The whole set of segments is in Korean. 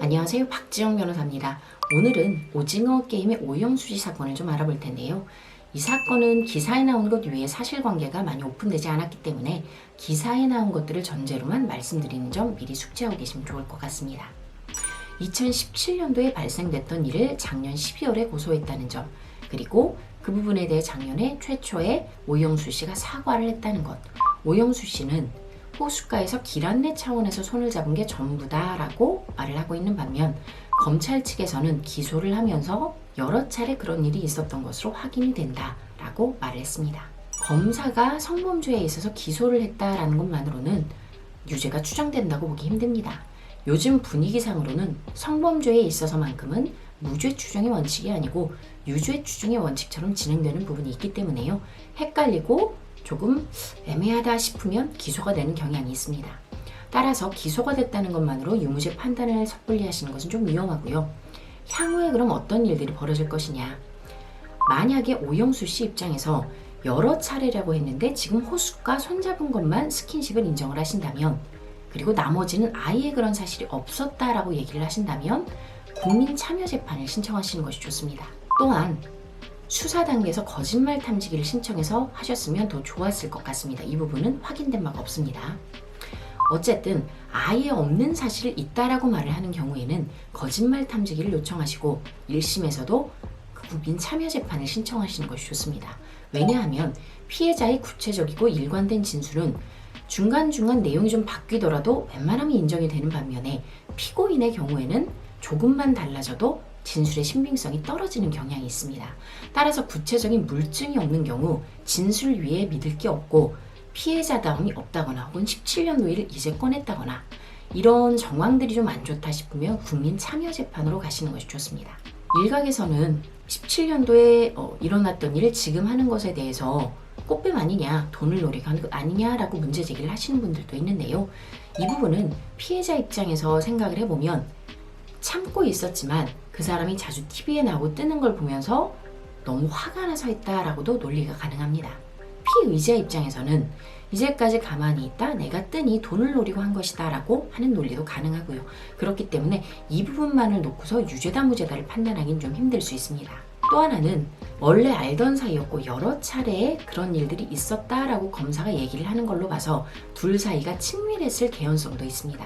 안녕하세요. 박지영 변호사입니다. 오늘은 오징어 게임의 오영수 씨 사건을 좀 알아볼 텐데요. 이 사건은 기사에 나온 것 외에 사실관계가 많이 오픈되지 않았기 때문에 기사에 나온 것들을 전제로만 말씀드리는 점 미리 숙지하고 계시면 좋을 것 같습니다. 2017년도에 발생됐던 일을 작년 12월에 고소했다는 점, 그리고 그 부분에 대해 작년에 최초의 오영수 씨가 사과를 했다는 것. 오영수 씨는 호숫가에서 길 안내 차원에서 손을 잡은 게 전부다 라고 말을 하고 있는 반면, 검찰 측에서는 기소를 하면서 여러 차례 그런 일이 있었던 것으로 확인이 된다 라고 말을 했습니다. 검사가 성범죄에 있어서 기소를 했다라는 것만으로는 유죄가 추정된다고 보기 힘듭니다. 요즘 분위기상으로는 성범죄에 있어서만큼은 무죄 추정의 원칙이 아니고 유죄 추정의 원칙처럼 진행되는 부분이 있기 때문에요. 헷갈리고 조금 애매하다 싶으면 기소가 되는 경향이 있습니다. 따라서 기소가 됐다는 것만으로 유무죄 판단을 섣불리 하시는 것은 좀 위험하고요. 향후에 그럼 어떤 일들이 벌어질 것이냐. 만약에 오영수 씨 입장에서 여러 차례라고 했는데 지금 호숫가 손잡은 것만 스킨십을 인정을 하신다면, 그리고 나머지는 아예 그런 사실이 없었다라고 얘기를 하신다면 국민참여재판을 신청하시는 것이 좋습니다. 또한 수사 단계에서 거짓말 탐지기를 신청해서 하셨으면 더 좋았을 것 같습니다. 이 부분은 확인된 바가 없습니다. 어쨌든 아예 없는 사실이 있다라고 말을 하는 경우에는 거짓말 탐지기를 요청하시고 1심에서도 국민 참여재판을 신청하시는 것이 좋습니다. 왜냐하면 피해자의 구체적이고 일관된 진술은 중간중간 내용이 좀 바뀌더라도 웬만하면 인정이 되는 반면에 피고인의 경우에는 조금만 달라져도 진술의 신빙성이 떨어지는 경향이 있습니다. 따라서 구체적인 물증이 없는 경우 진술 위에 믿을 게 없고 피해자다움이 없다거나 혹은 17년도 일을 이제 꺼냈다거나 이런 정황들이 좀 안 좋다 싶으면 국민 참여재판으로 가시는 것이 좋습니다. 일각에서는 17년도에 일어났던 일을 지금 하는 것에 대해서 꽃뱀 아니냐, 돈을 노리고 하는 것 아니냐라고 문제 제기를 하시는 분들도 있는데요. 이 부분은 피해자 입장에서 생각을 해보면 참고 있었지만 그 사람이 자주 TV에 나오고 뜨는 걸 보면서 너무 화가 나서 했다라고도 논리가 가능합니다. 피의자 입장에서는 이제까지 가만히 있다 내가 뜨니 돈을 노리고 한 것이다 라고 하는 논리도 가능하고요. 그렇기 때문에 이 부분만을 놓고서 유죄다 무죄다를 판단하기는 좀 힘들 수 있습니다. 또 하나는 원래 알던 사이였고 여러 차례 그런 일들이 있었다라고 검사가 얘기를 하는 걸로 봐서 둘 사이가 친밀했을 개연성도 있습니다.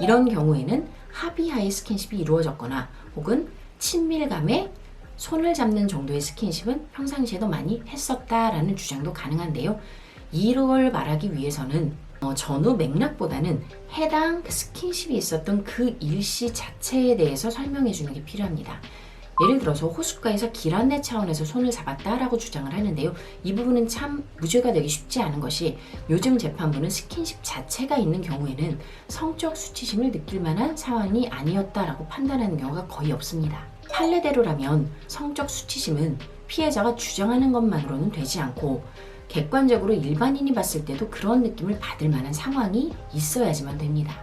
이런 경우에는 합의하에 스킨십이 이루어졌거나 혹은 친밀감에 손을 잡는 정도의 스킨십은 평상시에도 많이 했었다라는 주장도 가능한데요. 이걸 말하기 위해서는 전후 맥락보다는 해당 스킨십이 있었던 그 일시 자체에 대해서 설명해 주는 게 필요합니다. 예를 들어서 호숫가에서 길 안내 차원에서 손을 잡았다라고 주장을 하는데요. 이 부분은 참 무죄가 되기 쉽지 않은 것이, 요즘 재판부는 스킨십 자체가 있는 경우에는 성적 수치심을 느낄 만한 상황이 아니었다라고 판단하는 경우가 거의 없습니다. 판례대로라면 성적 수치심은 피해자가 주장하는 것만으로는 되지 않고 객관적으로 일반인이 봤을 때도 그런 느낌을 받을 만한 상황이 있어야지만 됩니다.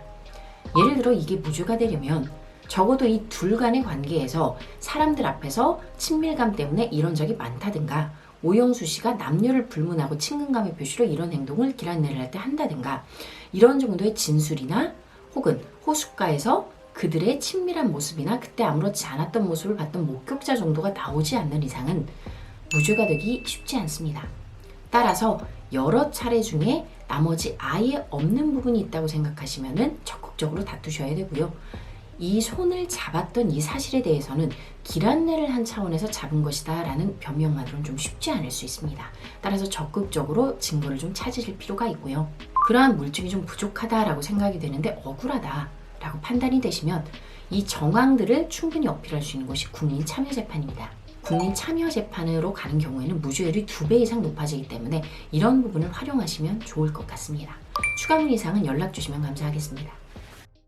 예를 들어 이게 무죄가 되려면 적어도 이 둘 간의 관계에서 사람들 앞에서 친밀감 때문에 이런 적이 많다든가, 오영수 씨가 남녀를 불문하고 친근감의 표시로 이런 행동을 길 안내를 할 때 한다든가, 이런 정도의 진술이나 혹은 호숫가에서 그들의 친밀한 모습이나 그때 아무렇지 않았던 모습을 봤던 목격자 정도가 나오지 않는 이상은 무죄가 되기 쉽지 않습니다. 따라서 여러 차례 중에 나머지 아예 없는 부분이 있다고 생각하시면 적극적으로 다투셔야 되고요. 이 손을 잡았던 이 사실에 대해서는 길 안내를 한 차원에서 잡은 것이다 라는 변명만으로는 좀 쉽지 않을 수 있습니다. 따라서 적극적으로 증거를 좀 찾으실 필요가 있고요. 그러한 물증이 좀 부족하다라고 생각이 되는데 억울하다 라고 판단이 되시면 이 정황들을 충분히 어필할 수 있는 것이 국민참여재판입니다. 국민참여재판으로 가는 경우에는 무죄율이 2배 이상 높아지기 때문에 이런 부분을 활용하시면 좋을 것 같습니다. 추가 문의 사항은 연락 주시면 감사하겠습니다.